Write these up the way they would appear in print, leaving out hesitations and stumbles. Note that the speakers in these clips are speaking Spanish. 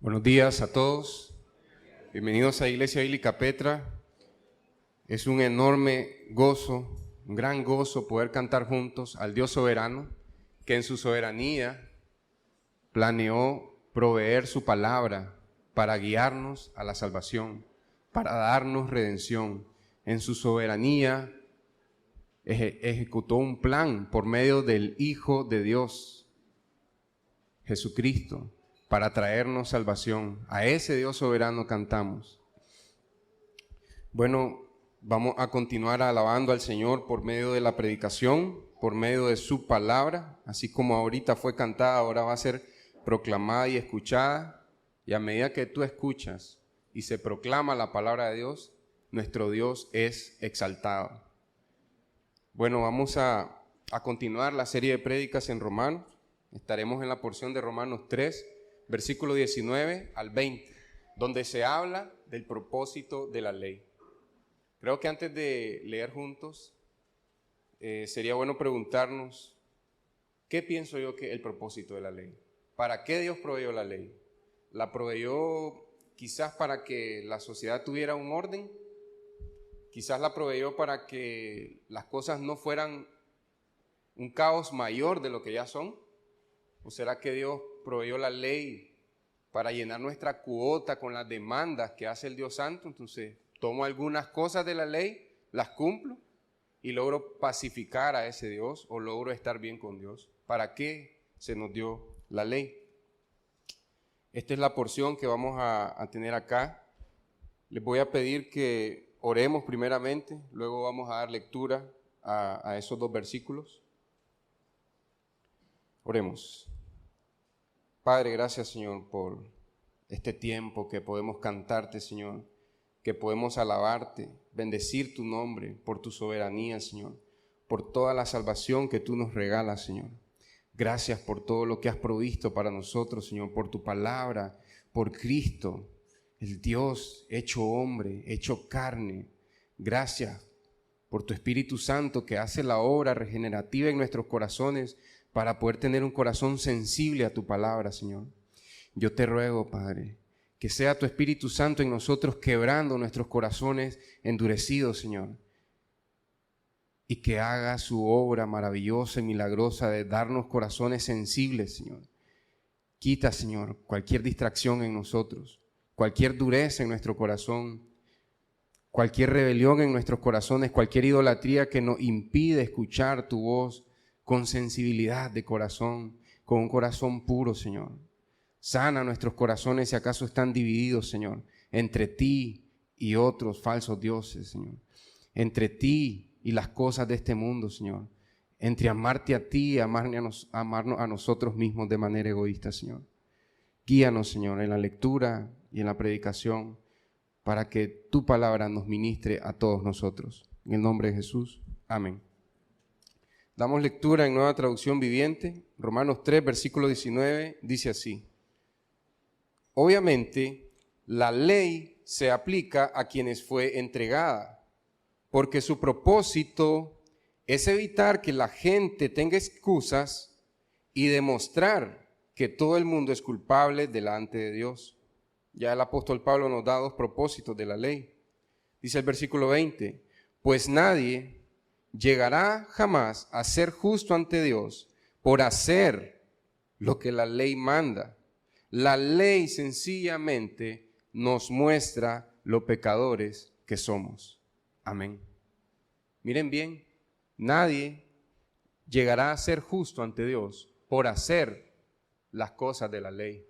Buenos días a todos, bienvenidos a Iglesia Bíblica Petra. Es un enorme gozo, un gran gozo poder cantar juntos al Dios soberano, que en su soberanía planeó proveer su palabra para guiarnos a la salvación, para darnos redención. En su soberanía ejecutó un plan por medio del Hijo de Dios, Jesucristo, para traernos salvación. A ese Dios soberano cantamos. Bueno, vamos a continuar alabando al Señor por medio de la predicación, por medio de su palabra, así como ahorita fue cantada, ahora va a ser proclamada y escuchada, y a medida que tú escuchas y se proclama la palabra de Dios, nuestro Dios es exaltado. Bueno, vamos a continuar la serie de prédicas en Romanos. Estaremos en la porción de Romanos 3, versículo 19 al 20, donde se habla del propósito de la ley. Creo que antes de leer juntos, sería bueno preguntarnos, ¿qué pienso yo que es el propósito de la ley? ¿Para qué Dios proveyó la ley? ¿La proveyó quizás para que la sociedad tuviera un orden? ¿Quizás la proveyó para que las cosas no fueran un caos mayor de lo que ya son? ¿O será que Dios proveyó la ley para llenar nuestra cuota con las demandas que hace el Dios Santo? Entonces tomo algunas cosas de la ley, las cumplo y logro pacificar a ese Dios o logro estar bien con Dios. ¿Para qué se nos dio la ley? Esta es la porción que vamos a tener acá. Les voy a pedir que oremos primeramente, luego vamos a dar lectura a esos dos versículos. Oremos. Padre, gracias, Señor, por este tiempo que podemos cantarte, Señor, que podemos alabarte, bendecir tu nombre por tu soberanía, Señor, por toda la salvación que tú nos regalas, Señor. Gracias por todo lo que has provisto para nosotros, Señor, por tu palabra, por Cristo, el Dios hecho hombre, hecho carne. Gracias por tu Espíritu Santo que hace la obra regenerativa en nuestros corazones para poder tener un corazón sensible a tu palabra, Señor. Yo te ruego, Padre, que sea tu Espíritu Santo en nosotros quebrando nuestros corazones endurecidos, Señor, y que haga su obra maravillosa y milagrosa de darnos corazones sensibles, Señor. Quita, Señor, cualquier distracción en nosotros, cualquier dureza en nuestro corazón, cualquier rebelión en nuestros corazones, cualquier idolatría que nos impide escuchar tu voz con sensibilidad de corazón, con un corazón puro, Señor. Sana nuestros corazones si acaso están divididos, Señor, entre ti y otros falsos dioses, Señor. Entre ti y las cosas de este mundo, Señor. Entre amarte a ti y amarnos a nosotros mismos de manera egoísta, Señor. Guíanos, Señor, en la lectura y en la predicación para que tu palabra nos ministre a todos nosotros. En el nombre de Jesús. Amén. Damos lectura en Nueva Traducción Viviente. Romanos 3, versículo 19, dice así. Obviamente, la ley se aplica a quienes fue entregada, porque su propósito es evitar que la gente tenga excusas y demostrar que todo el mundo es culpable delante de Dios. Ya el apóstol Pablo nos da dos propósitos de la ley. Dice el versículo 20, pues nadie llegará jamás a ser justo ante Dios por hacer lo que la ley manda. La ley sencillamente nos muestra lo pecadores que somos. Amén. Miren bien, nadie llegará a ser justo ante Dios por hacer las cosas de la ley.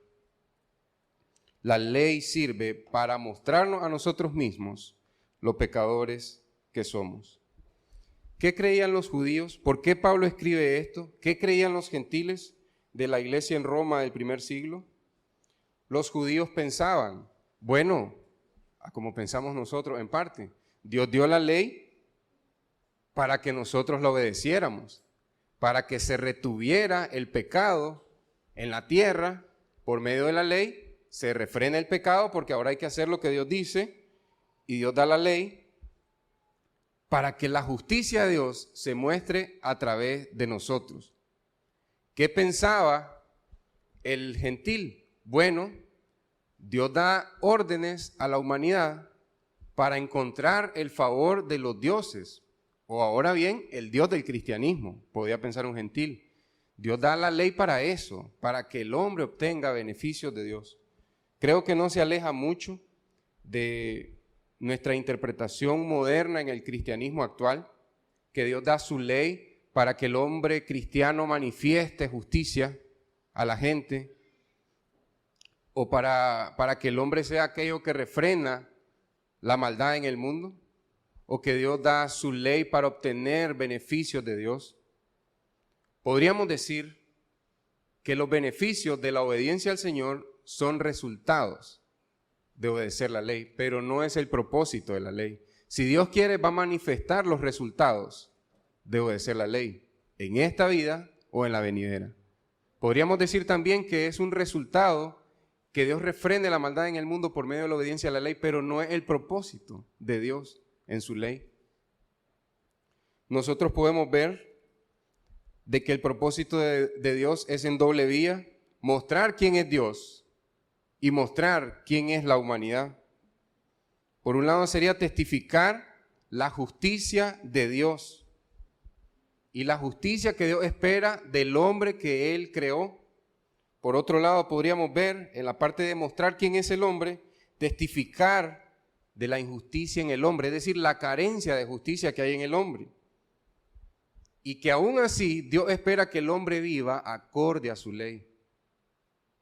La ley sirve para mostrarnos a nosotros mismos lo pecadores que somos. ¿Qué creían los judíos? ¿Por qué Pablo escribe esto? ¿Qué creían los gentiles de la iglesia en Roma del primer siglo? Los judíos pensaban, bueno, como pensamos nosotros en parte, Dios dio la ley para que nosotros la obedeciéramos, para que se retuviera el pecado en la tierra por medio de la ley, se refrena el pecado porque ahora hay que hacer lo que Dios dice y Dios da la ley para que la justicia de Dios se muestre a través de nosotros. ¿Qué pensaba el gentil? Bueno, Dios da órdenes a la humanidad para encontrar el favor de los dioses, o ahora bien, el Dios del cristianismo, podría pensar un gentil. Dios da la ley para eso, para que el hombre obtenga beneficios de Dios. Creo que no se aleja mucho de nuestra interpretación moderna en el cristianismo actual, que Dios da su ley para que el hombre cristiano manifieste justicia a la gente, o para que el hombre sea aquello que refrena la maldad en el mundo, o que Dios da su ley para obtener beneficios de Dios. Podríamos decir que los beneficios de la obediencia al Señor son resultados de obedecer la ley, pero no es el propósito de la ley. Si Dios quiere, va a manifestar los resultados de obedecer la ley, en esta vida o en la venidera. Podríamos decir también que es un resultado que Dios refrene la maldad en el mundo por medio de la obediencia a la ley, pero no es el propósito de Dios en su ley. Nosotros podemos ver de que el propósito de Dios es en doble vía, mostrar quién es Dios y mostrar quién es la humanidad. Por un lado sería testificar la justicia de Dios y la justicia que Dios espera del hombre que Él creó. Por otro lado podríamos ver en la parte de mostrar quién es el hombre, testificar de la injusticia en el hombre, es decir, la carencia de justicia que hay en el hombre. Y que aún así Dios espera que el hombre viva acorde a su ley.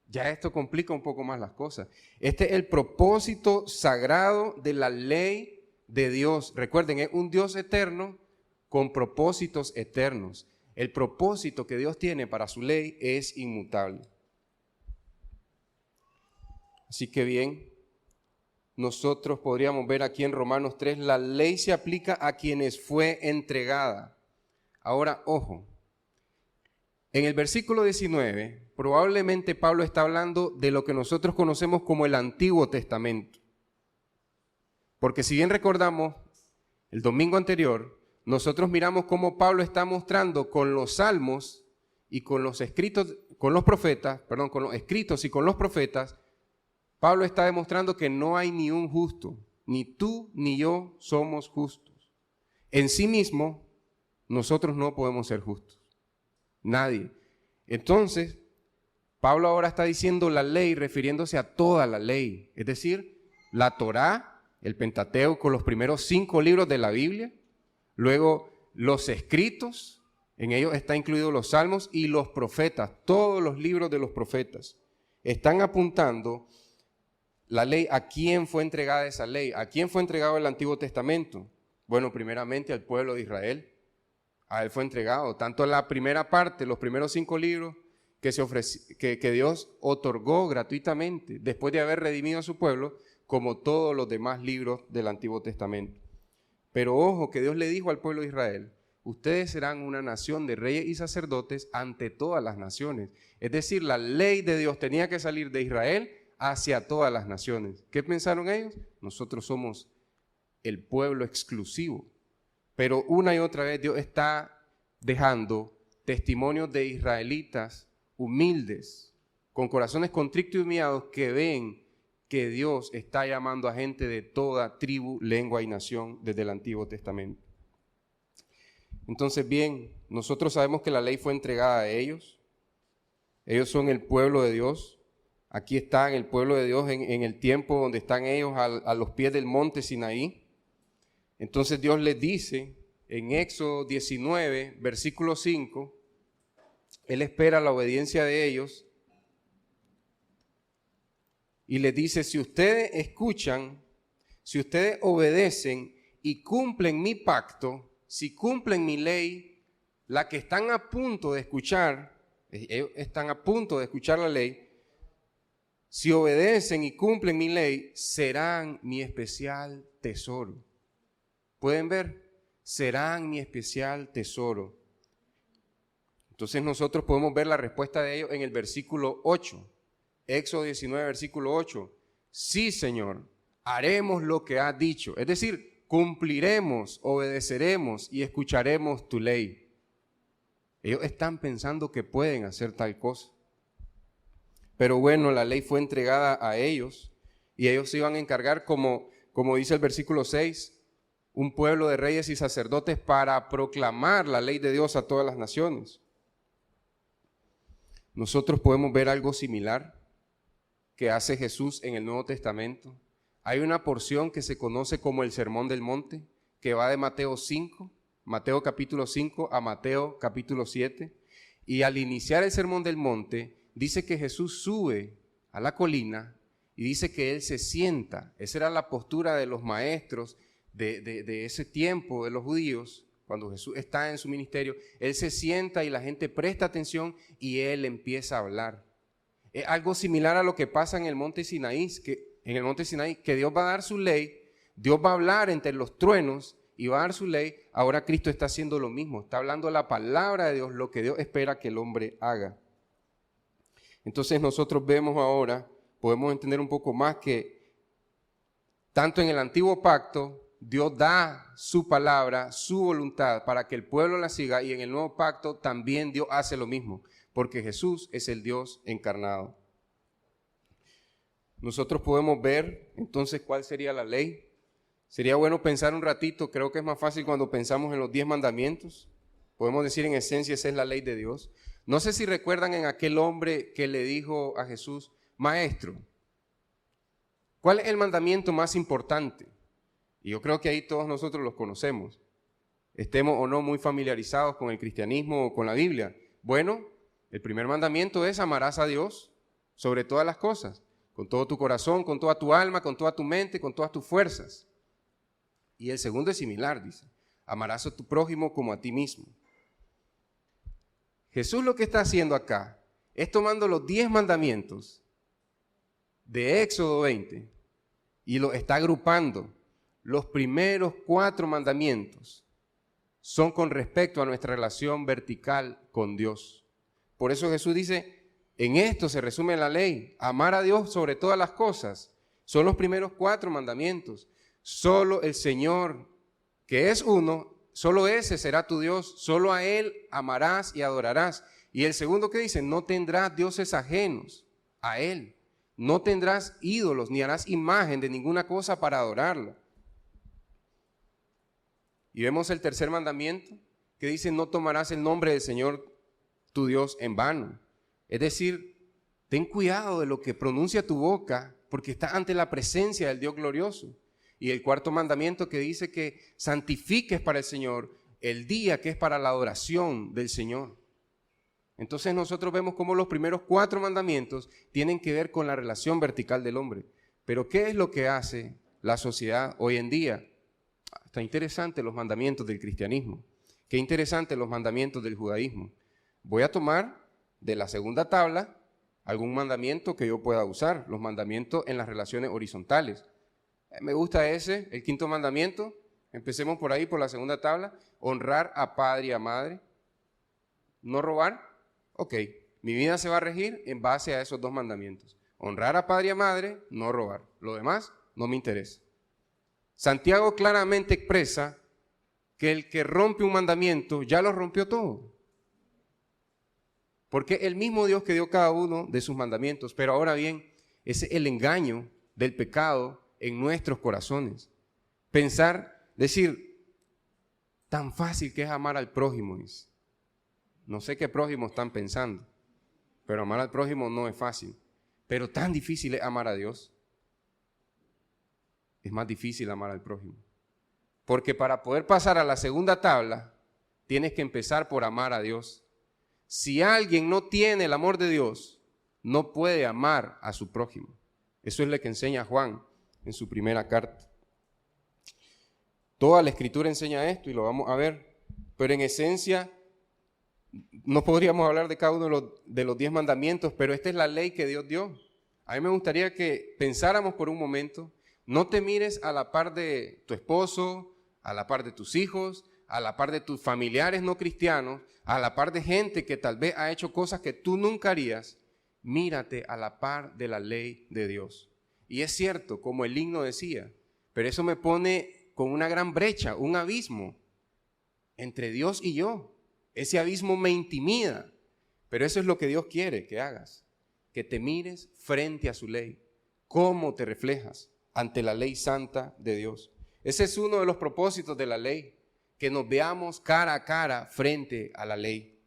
Ya esto complica un poco más las cosas. Este es el propósito sagrado de la ley de Dios. Recuerden, es un Dios eterno con propósitos eternos. El propósito que Dios tiene para su ley es inmutable. Así que bien, nosotros podríamos ver aquí en Romanos 3, la ley se aplica a quienes fue entregada. Ahora, ojo, en el versículo 19, probablemente Pablo está hablando de lo que nosotros conocemos como el Antiguo Testamento. Porque si bien recordamos el domingo anterior, nosotros miramos cómo Pablo está mostrando con los salmos y con los escritos, con los escritos y con los profetas, Pablo está demostrando que no hay ni un justo, ni tú ni yo somos justos. En sí mismo, nosotros no podemos ser justos. Nadie. Entonces, Pablo ahora está diciendo la ley refiriéndose a toda la ley. Es decir, la Torá, el Pentateuco, los primeros 5 libros de la Biblia. Luego, los escritos, en ellos está incluidos los salmos y los profetas. Todos los libros de los profetas están apuntando la ley. ¿A quién fue entregada esa ley? ¿A quién fue entregado el Antiguo Testamento? Bueno, primeramente al pueblo de Israel. A él fue entregado tanto la primera parte, los primeros 5 libros que Dios otorgó gratuitamente después de haber redimido a su pueblo, como todos los demás libros del Antiguo Testamento. Pero ojo, que Dios le dijo al pueblo de Israel: ustedes serán una nación de reyes y sacerdotes ante todas las naciones. Es decir, la ley de Dios tenía que salir de Israel hacia todas las naciones. ¿Qué pensaron ellos? Nosotros somos el pueblo exclusivo. Pero una y otra vez Dios está dejando testimonios de israelitas humildes, con corazones contritos y humillados, que ven que Dios está llamando a gente de toda tribu, lengua y nación desde el Antiguo Testamento. Entonces, bien, nosotros sabemos que la ley fue entregada a ellos. Ellos son el pueblo de Dios. Aquí están el pueblo de Dios en el tiempo donde están ellos a los pies del monte Sinaí. Entonces Dios les dice en Éxodo 19, versículo 5, Él espera la obediencia de ellos y les dice: si ustedes escuchan, si ustedes obedecen y cumplen mi pacto, si cumplen mi ley, la que están a punto de escuchar, ellos están a punto de escuchar la ley, si obedecen y cumplen mi ley, serán mi especial tesoro. ¿Pueden ver? Serán mi especial tesoro. Entonces nosotros podemos ver la respuesta de ellos en el versículo 8. Éxodo 19, versículo 8. Sí, Señor, haremos lo que has dicho. Es decir, cumpliremos, obedeceremos y escucharemos tu ley. Ellos están pensando que pueden hacer tal cosa. Pero bueno, la ley fue entregada a ellos y ellos se iban a encargar, como dice el versículo 6, un pueblo de reyes y sacerdotes para proclamar la ley de Dios a todas las naciones. Nosotros podemos ver algo similar que hace Jesús en el Nuevo Testamento. Hay una porción que se conoce como el Sermón del Monte, que va de Mateo capítulo 5 a Mateo capítulo 7. Y al iniciar el Sermón del Monte, dice que Jesús sube a la colina y dice que Él se sienta. Esa era la postura de los maestros de ese tiempo, de los judíos. Cuando Jesús está en su ministerio, Él se sienta y la gente presta atención y Él empieza a hablar. Es algo similar a lo que pasa en el monte Sinaí, que Dios va a dar su ley, Dios va a hablar entre los truenos y va a dar su ley. Ahora Cristo está haciendo lo mismo, está hablando la palabra de Dios, lo que Dios espera que el hombre haga. Entonces nosotros vemos ahora, podemos entender un poco más que tanto en el antiguo pacto, Dios da su palabra, su voluntad para que el pueblo la siga, y en el nuevo pacto también Dios hace lo mismo, porque Jesús es el Dios encarnado. Nosotros podemos ver entonces cuál sería la ley. Sería bueno pensar un ratito, creo que es más fácil cuando pensamos en los 10 mandamientos. Podemos decir en esencia esa es la ley de Dios. No sé si recuerdan en aquel hombre que le dijo a Jesús, Maestro, ¿cuál es el mandamiento más importante? Y yo creo que ahí todos nosotros los conocemos, estemos o no muy familiarizados con el cristianismo o con la Biblia. Bueno, el primer mandamiento es amarás a Dios sobre todas las cosas, con todo tu corazón, con toda tu alma, con toda tu mente, con todas tus fuerzas. Y el segundo es similar, dice, amarás a tu prójimo como a ti mismo. Jesús lo que está haciendo acá es tomando los 10 mandamientos de Éxodo 20 y los está agrupando. Los primeros 4 mandamientos son con respecto a nuestra relación vertical con Dios. Por eso Jesús dice, en esto se resume la ley, amar a Dios sobre todas las cosas. Son los primeros 4 mandamientos. Solo el Señor, que es uno, solo ese será tu Dios, solo a Él amarás y adorarás. Y el segundo que dice, no tendrás dioses ajenos a Él, no tendrás ídolos ni harás imagen de ninguna cosa para adorarla. Y vemos el tercer mandamiento que dice, no tomarás el nombre del Señor tu Dios en vano. Es decir, ten cuidado de lo que pronuncia tu boca, porque está ante la presencia del Dios glorioso. Y el cuarto mandamiento que dice que santifiques para el Señor el día que es para la adoración del Señor. Entonces nosotros vemos cómo los primeros 4 mandamientos tienen que ver con la relación vertical del hombre. Pero ¿qué es lo que hace la sociedad hoy en día? Está interesante los mandamientos del cristianismo. Qué interesante los mandamientos del judaísmo. Voy a tomar de la segunda tabla algún mandamiento que yo pueda usar, los mandamientos en las relaciones horizontales. Me gusta ese, el 5.º mandamiento. Empecemos por ahí, por la segunda tabla. Honrar a padre y a madre. No robar. Ok, mi vida se va a regir en base a esos 2 mandamientos. Honrar a padre y a madre, no robar. Lo demás no me interesa. Santiago claramente expresa que el que rompe un mandamiento ya lo rompió todo. Porque el mismo Dios que dio cada uno de sus mandamientos. Pero ahora bien, ese es el engaño del pecado en nuestros corazones. Pensar, decir, tan fácil que es amar al prójimo. No sé qué prójimo están pensando, pero amar al prójimo no es fácil. Pero tan difícil es amar a Dios. Es más difícil amar al prójimo. Porque para poder pasar a la segunda tabla, tienes que empezar por amar a Dios. Si alguien no tiene el amor de Dios, no puede amar a su prójimo. Eso es lo que enseña Juan en su primera carta. Toda la Escritura enseña esto y lo vamos a ver. Pero en esencia, no podríamos hablar de cada uno de los 10 mandamientos, pero esta es la ley que Dios dio. A mí me gustaría que pensáramos por un momento. No te mires a la par de tu esposo, a la par de tus hijos, a la par de tus familiares no cristianos, a la par de gente que tal vez ha hecho cosas que tú nunca harías. Mírate a la par de la ley de Dios. Y es cierto, como el himno decía, pero eso me pone con una gran brecha, un abismo entre Dios y yo. Ese abismo me intimida, pero eso es lo que Dios quiere que hagas. que te mires frente a su ley. ¿Cómo te reflejas ante la ley santa de Dios? Ese es uno de los propósitos de la ley, que nos veamos cara a cara frente a la ley.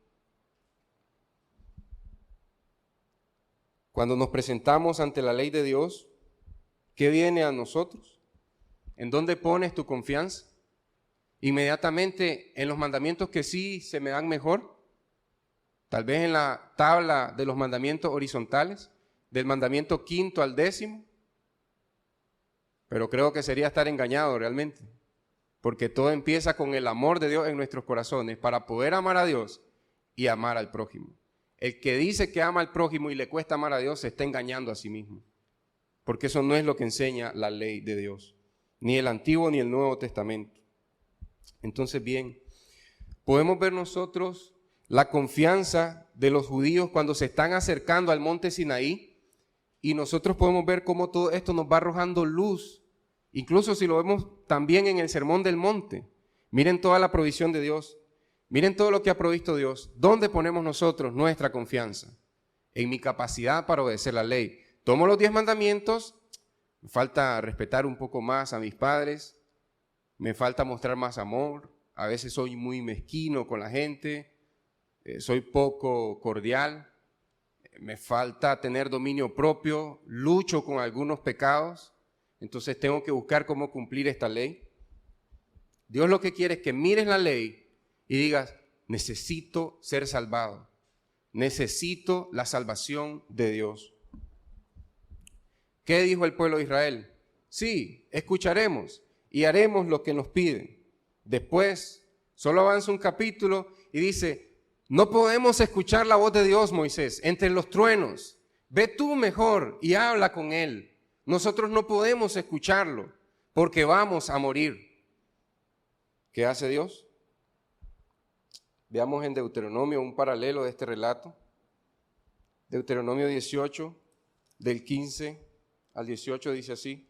Cuando nos presentamos ante la ley de Dios, ¿qué viene a nosotros? ¿En dónde pones tu confianza? Inmediatamente en los mandamientos que sí se me dan mejor, tal vez en la tabla de los mandamientos horizontales, del mandamiento 5 al 10, pero creo que sería estar engañado realmente, porque todo empieza con el amor de Dios en nuestros corazones para poder amar a Dios y amar al prójimo. El que dice que ama al prójimo y le cuesta amar a Dios se está engañando a sí mismo, porque eso no es lo que enseña la ley de Dios, ni el Antiguo ni el Nuevo Testamento. Entonces, bien, podemos ver nosotros la confianza de los judíos cuando se están acercando al monte Sinaí, y nosotros podemos ver cómo todo esto nos va arrojando luz, incluso si lo vemos también en el Sermón del Monte. Miren toda la provisión de Dios, miren todo lo que ha provisto Dios. ¿Dónde ponemos nosotros nuestra confianza? En mi capacidad para obedecer la ley. Tomo los 10 mandamientos, me falta respetar un poco más a mis padres, me falta mostrar más amor, a veces soy muy mezquino con la gente, soy poco cordial, me falta tener dominio propio, lucho con algunos pecados, entonces tengo que buscar cómo cumplir esta ley. Dios lo que quiere es que mires la ley y digas, necesito ser salvado, necesito la salvación de Dios. ¿Qué dijo el pueblo de Israel? Sí, escucharemos y haremos lo que nos piden. Después, solo avanza un capítulo y dice, no podemos escuchar la voz de Dios, Moisés, entre los truenos. Ve tú mejor y habla con él. Nosotros no podemos escucharlo porque vamos a morir. ¿Qué hace Dios? Veamos en Deuteronomio un paralelo de este relato. Deuteronomio 18, del 15 al 18 dice así.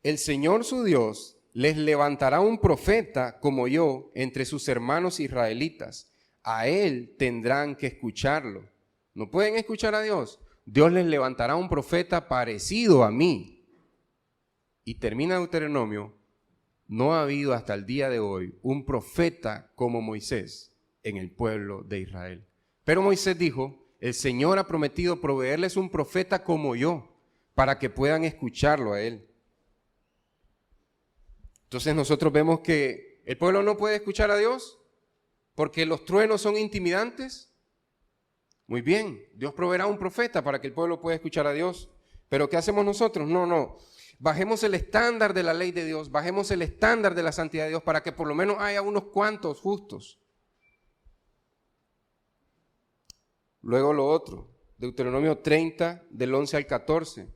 El Señor su Dios les levantará un profeta como yo entre sus hermanos israelitas. A él tendrán que escucharlo. ¿No pueden escuchar a Dios? Dios les levantará un profeta parecido a mí. Y termina Deuteronomio, no ha habido hasta el día de hoy un profeta como Moisés en el pueblo de Israel. Pero Moisés dijo, el Señor ha prometido proveerles un profeta como yo, para que puedan escucharlo a él. Entonces nosotros vemos que el pueblo no puede escuchar a Dios porque los truenos son intimidantes. Muy bien, Dios proveerá un profeta para que el pueblo pueda escuchar a Dios. Pero ¿qué hacemos nosotros? No. Bajemos el estándar de la ley de Dios, bajemos el estándar de la santidad de Dios para que por lo menos haya unos cuantos justos. Luego lo otro, Deuteronomio 30, del 11 al 14.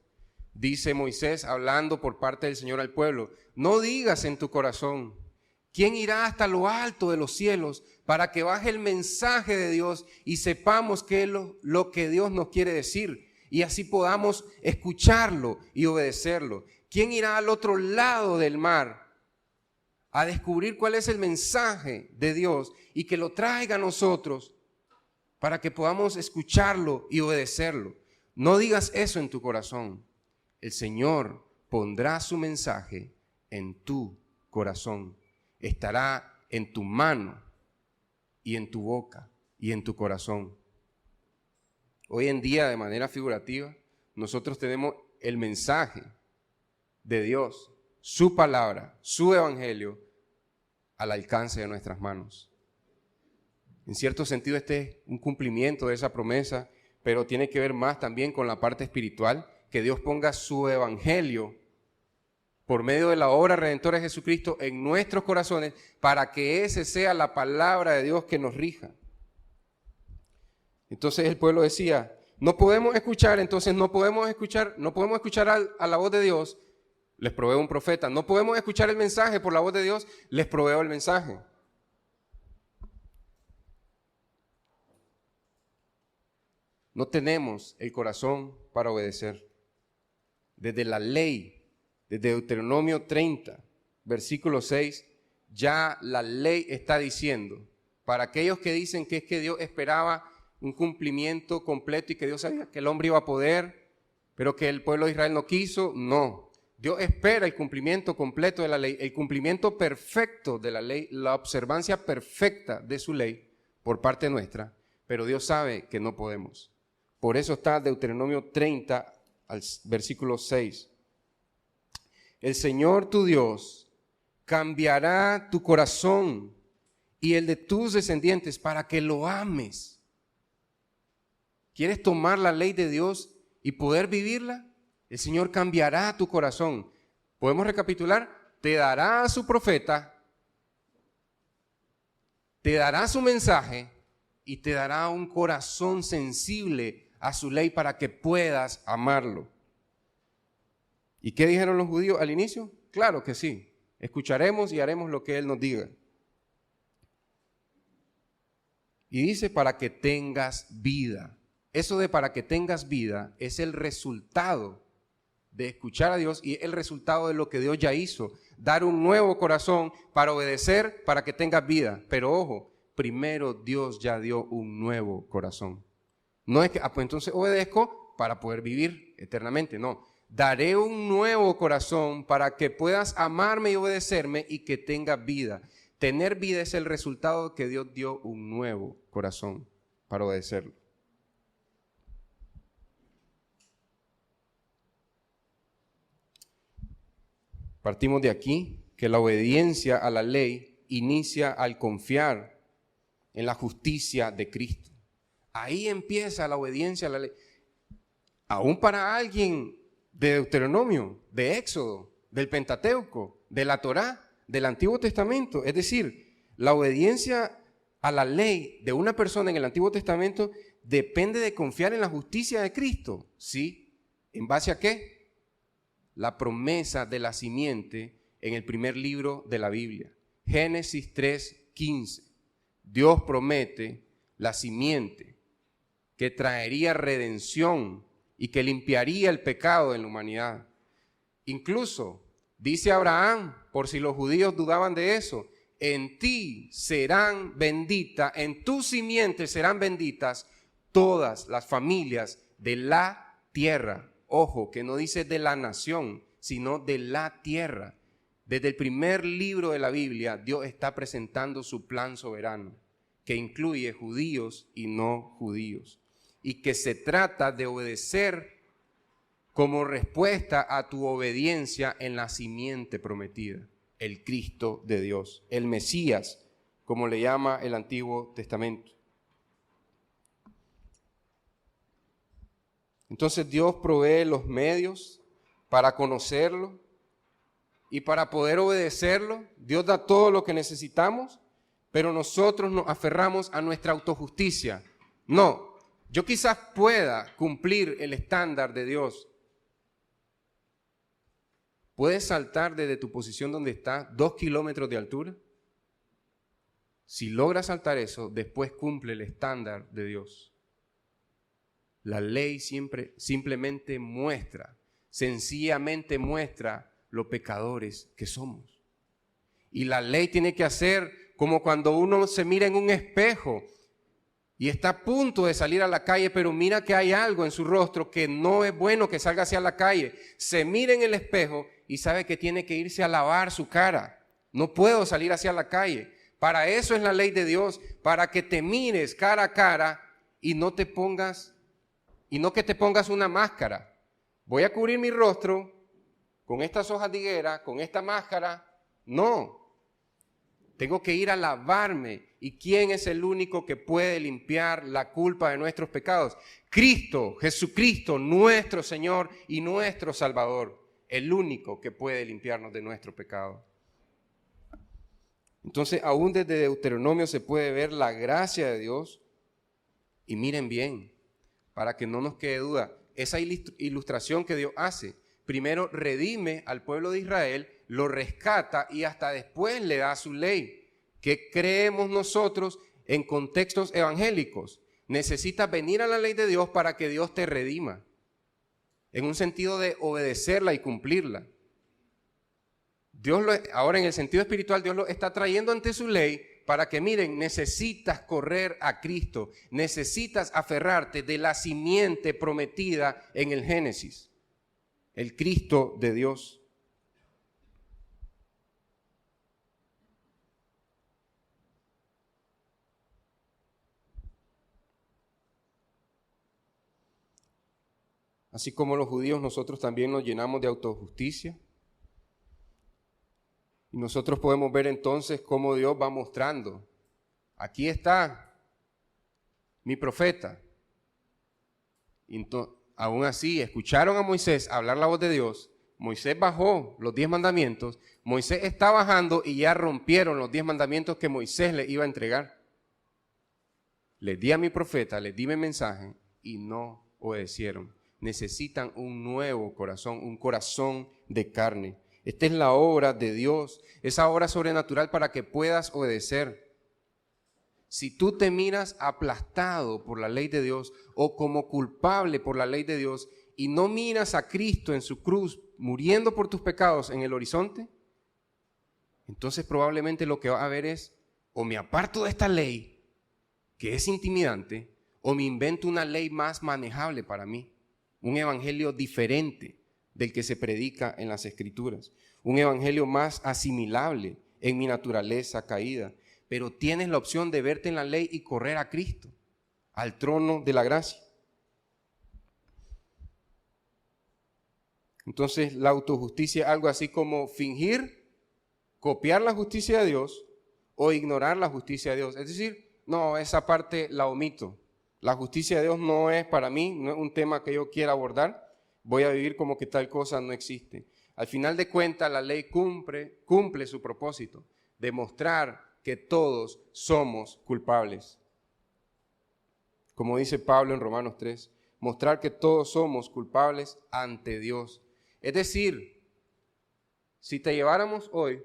Dice Moisés, hablando por parte del Señor al pueblo, no digas en tu corazón, ¿quién irá hasta lo alto de los cielos para que baje el mensaje de Dios y sepamos qué es lo que Dios nos quiere decir y así podamos escucharlo y obedecerlo? ¿Quién irá al otro lado del mar a descubrir cuál es el mensaje de Dios y que lo traiga a nosotros para que podamos escucharlo y obedecerlo? No digas eso en tu corazón. El Señor pondrá su mensaje en tu corazón. Estará en tu mano y en tu boca y en tu corazón. Hoy en día, de manera figurativa, nosotros tenemos el mensaje de Dios, su palabra, su evangelio, al alcance de nuestras manos. En cierto sentido, este es un cumplimiento de esa promesa, pero tiene que ver más también con la parte espiritual, que Dios ponga su evangelio por medio de la obra redentora de Jesucristo en nuestros corazones para que ese sea la palabra de Dios que nos rija. Entonces el pueblo decía, no podemos escuchar a la voz de Dios, les proveo un profeta. No podemos escuchar el mensaje por la voz de Dios, les proveo el mensaje. No tenemos el corazón para obedecer. Desde la ley, desde Deuteronomio 30, versículo 6, ya la ley está diciendo, para aquellos que dicen que es que Dios esperaba un cumplimiento completo y que Dios sabía que el hombre iba a poder, pero que el pueblo de Israel no quiso. No, Dios espera el cumplimiento completo de la ley, el cumplimiento perfecto de la ley, la observancia perfecta de su ley por parte nuestra, pero Dios sabe que no podemos. Por eso está Deuteronomio 30 al versículo 6. El Señor tu Dios cambiará tu corazón y el de tus descendientes para que lo ames. ¿Quieres tomar la ley de Dios y poder vivirla? El Señor cambiará tu corazón. ¿Podemos recapitular? Te dará a su profeta, te dará su mensaje y te dará un corazón sensible a su ley para que puedas amarlo. ¿Y qué dijeron los judíos al inicio? Claro que sí. Escucharemos y haremos lo que Él nos diga. Y dice para que tengas vida. Eso de para que tengas vida es el resultado de escuchar a Dios y el resultado de lo que Dios ya hizo. Dar un nuevo corazón para obedecer, para que tengas vida. Pero ojo, primero Dios ya dio un nuevo corazón. No es que, pues entonces obedezco para poder vivir eternamente. No, daré un nuevo corazón para que puedas amarme y obedecerme y que tengas vida. Tener vida es el resultado de que Dios dio un nuevo corazón para obedecerlo. Partimos de aquí, que la obediencia a la ley inicia al confiar en la justicia de Cristo. Ahí empieza la obediencia a la ley. Aún para alguien de Deuteronomio, de Éxodo, del Pentateuco, de la Torá, del Antiguo Testamento. Es decir, la obediencia a la ley de una persona en el Antiguo Testamento depende de confiar en la justicia de Cristo. ¿Sí? ¿En base a qué? La promesa de la simiente en el primer libro de la Biblia. Génesis 3:15. Dios promete la simiente que traería redención y que limpiaría el pecado en la humanidad. Incluso dice Abraham, por si los judíos dudaban de eso, en ti serán benditas, en tu simiente serán benditas todas las familias de la tierra. Ojo, que no dice de la nación, sino de la tierra. Desde el primer libro de la Biblia, Dios está presentando su plan soberano, que incluye judíos y no judíos, y que se trata de obedecer como respuesta a tu obediencia en la simiente prometida, el Cristo de Dios, el Mesías, como le llama el Antiguo Testamento. Entonces Dios provee los medios para conocerlo y para poder obedecerlo. Dios da todo lo que necesitamos, pero nosotros nos aferramos a nuestra autojusticia. No, yo quizás pueda cumplir el estándar de Dios. ¿Puedes saltar desde tu posición donde estás 2 kilómetros de altura? Si logras saltar eso, después cumple el estándar de Dios. La ley simplemente muestra, sencillamente muestra lo pecadores que somos. Y la ley tiene que hacer como cuando uno se mira en un espejo y está a punto de salir a la calle, pero mira que hay algo en su rostro que no es bueno que salga hacia la calle. Se mira en el espejo y sabe que tiene que irse a lavar su cara. No puedo salir hacia la calle. Para eso es la ley de Dios, para que te mires cara a cara y no que te pongas una máscara. Voy a cubrir mi rostro con estas hojas de higuera, con esta máscara. No. Tengo que ir a lavarme. ¿Y quién es el único que puede limpiar la culpa de nuestros pecados? Cristo, Jesucristo, nuestro Señor y nuestro Salvador. El único que puede limpiarnos de nuestro pecado. Entonces, aún desde Deuteronomio se puede ver la gracia de Dios. Y miren bien, para que no nos quede duda, esa ilustración que Dios hace, primero redime al pueblo de Israel, lo rescata y hasta después le da su ley. ¿Qué creemos nosotros en contextos evangélicos? Necesitas venir a la ley de Dios para que Dios te redima, en un sentido de obedecerla y cumplirla. Ahora en el sentido espiritual, Dios lo está trayendo ante su ley miren, necesitas correr a Cristo, necesitas aferrarte de la simiente prometida en el Génesis, el Cristo de Dios. Así como los judíos, nosotros también nos llenamos de autojusticia. Y nosotros podemos ver entonces cómo Dios va mostrando. Aquí está mi profeta. Y aún así, escucharon a Moisés hablar la voz de Dios. Moisés bajó los 10 mandamientos. Moisés está bajando y ya rompieron los 10 mandamientos que Moisés les iba a entregar. Les di a mi profeta, les di mi mensaje y no obedecieron. Necesitan un nuevo corazón, un corazón de carne. Esta es la obra de Dios, esa obra sobrenatural para que puedas obedecer. Si tú te miras aplastado por la ley de Dios o como culpable por la ley de Dios y no miras a Cristo en su cruz muriendo por tus pecados en el horizonte, entonces probablemente lo que vas a ver es o me aparto de esta ley que es intimidante o me invento una ley más manejable para mí. Un evangelio diferente del que se predica en las Escrituras. Un evangelio más asimilable en mi naturaleza caída. Pero tienes la opción de verte en la ley y correr a Cristo, al trono de la gracia. Entonces la autojusticia es algo así como fingir, copiar la justicia de Dios o ignorar la justicia de Dios. Es decir, no, esa parte la omito. La justicia de Dios no es para mí, no es un tema que yo quiera abordar. Voy a vivir como que tal cosa no existe. Al final de cuentas, la ley cumple su propósito, demostrar que todos somos culpables. Como dice Pablo en Romanos 3, mostrar que todos somos culpables ante Dios. Es decir, si te lleváramos hoy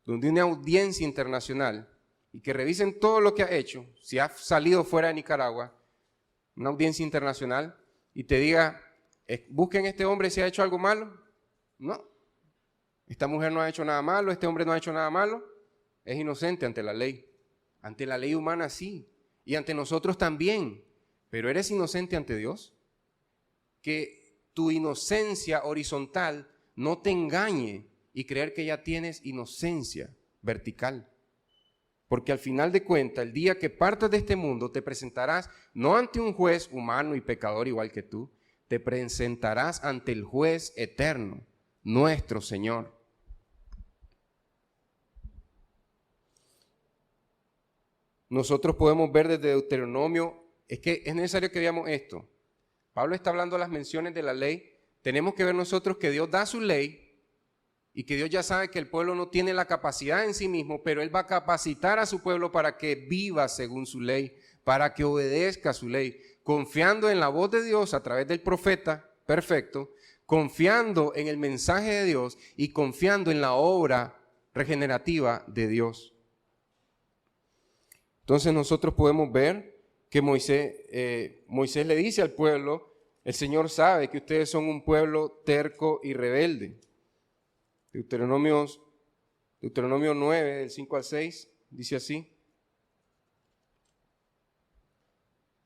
donde una audiencia internacional y que revisen todo lo que ha hecho, si has salido fuera de Nicaragua, una audiencia internacional, y te diga, busquen a este hombre si ha hecho algo malo. No, esta mujer no ha hecho nada malo, este hombre no ha hecho nada malo, es inocente ante la ley humana sí, y ante nosotros también, pero ¿eres inocente ante Dios? Que tu inocencia horizontal no te engañe y creer que ya tienes inocencia vertical. Porque al final de cuentas, el día que partas de este mundo, te presentarás no ante un juez humano y pecador igual que tú, te presentarás ante el juez eterno, nuestro Señor. Nosotros podemos ver desde Deuteronomio, es que es necesario que veamos esto. Pablo está hablando de las menciones de la ley. Tenemos que ver nosotros que Dios da su ley y que Dios ya sabe que el pueblo no tiene la capacidad en sí mismo, pero Él va a capacitar a su pueblo para que viva según su ley, para que obedezca su ley, confiando en la voz de Dios a través del profeta perfecto, confiando en el mensaje de Dios y confiando en la obra regenerativa de Dios. Entonces nosotros podemos ver que Moisés le dice al pueblo, el Señor sabe que ustedes son un pueblo terco y rebelde. Deuteronomio 9, del 5 al 6, dice así.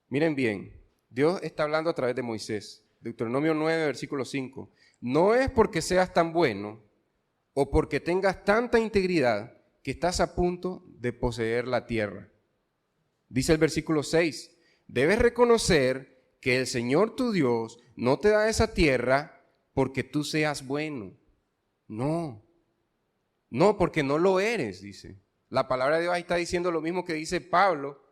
Miren bien, Dios está hablando a través de Moisés. Deuteronomio 9, versículo 5. No es porque seas tan bueno o porque tengas tanta integridad que estás a punto de poseer la tierra. Dice el versículo 6, debes reconocer que el Señor tu Dios no te da esa tierra porque tú seas bueno. No, porque no lo eres, dice. La palabra de Dios ahí está diciendo lo mismo que dice Pablo,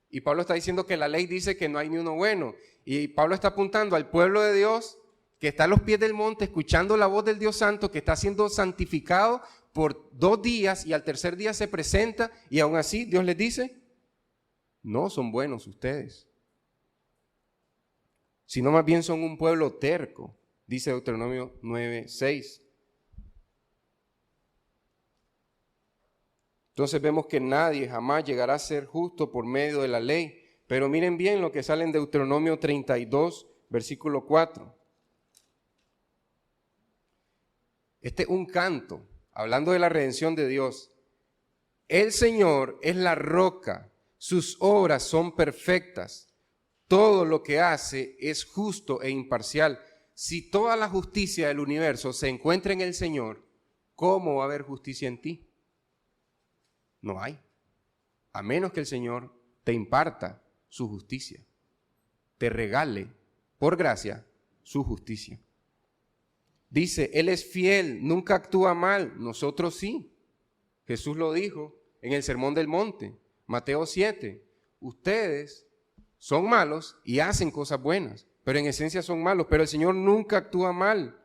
y Pablo está diciendo que la ley dice que no hay ni uno bueno, y Pablo está apuntando al pueblo de Dios que está a los pies del monte, escuchando la voz del Dios Santo, que está siendo santificado por 2 días, y al tercer día se presenta, y aún así Dios les dice, no son buenos ustedes, sino más bien son un pueblo terco, dice Deuteronomio 9:6. Entonces vemos que nadie jamás llegará a ser justo por medio de la ley. Pero miren bien lo que sale en Deuteronomio 32, versículo 4. Este es un canto, hablando de la redención de Dios. El Señor es la roca, sus obras son perfectas, todo lo que hace es justo e imparcial. Si toda la justicia del universo se encuentra en el Señor, ¿cómo va a haber justicia en ti? No hay, a menos que el Señor te imparta su justicia, te regale por gracia su justicia. Dice, Él es fiel, nunca actúa mal, nosotros sí. Jesús lo dijo en el Sermón del Monte, Mateo 7. Ustedes son malos y hacen cosas buenas, pero en esencia son malos, pero el Señor nunca actúa mal.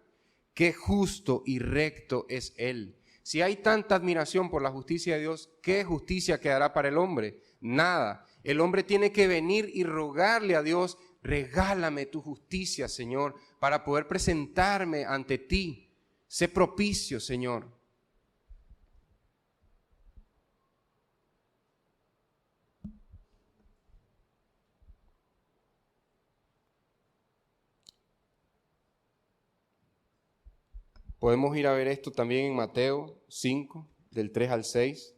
Qué justo y recto es Él. Si hay tanta admiración por la justicia de Dios, ¿qué justicia quedará para el hombre? Nada. El hombre tiene que venir y rogarle a Dios, regálame tu justicia, Señor, para poder presentarme ante ti. Sé propicio, Señor. Podemos ir a ver esto también en Mateo 5, del 3 al 6.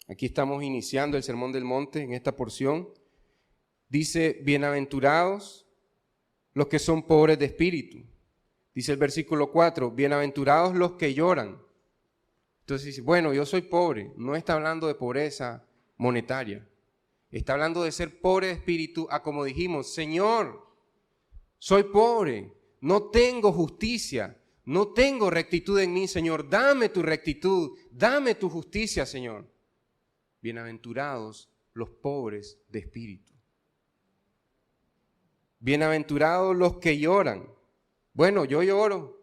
Aquí estamos iniciando el Sermón del Monte en esta porción. Dice, bienaventurados los que son pobres de espíritu. Dice el versículo 4, bienaventurados los que lloran. Entonces dice, bueno, yo soy pobre. No está hablando de pobreza monetaria. Está hablando de ser pobre de espíritu, a como dijimos, Señor, soy pobre, no tengo justicia. No tengo rectitud en mí, Señor. Dame tu rectitud, dame tu justicia, Señor. Bienaventurados los pobres de espíritu. Bienaventurados los que lloran. Bueno, yo lloro.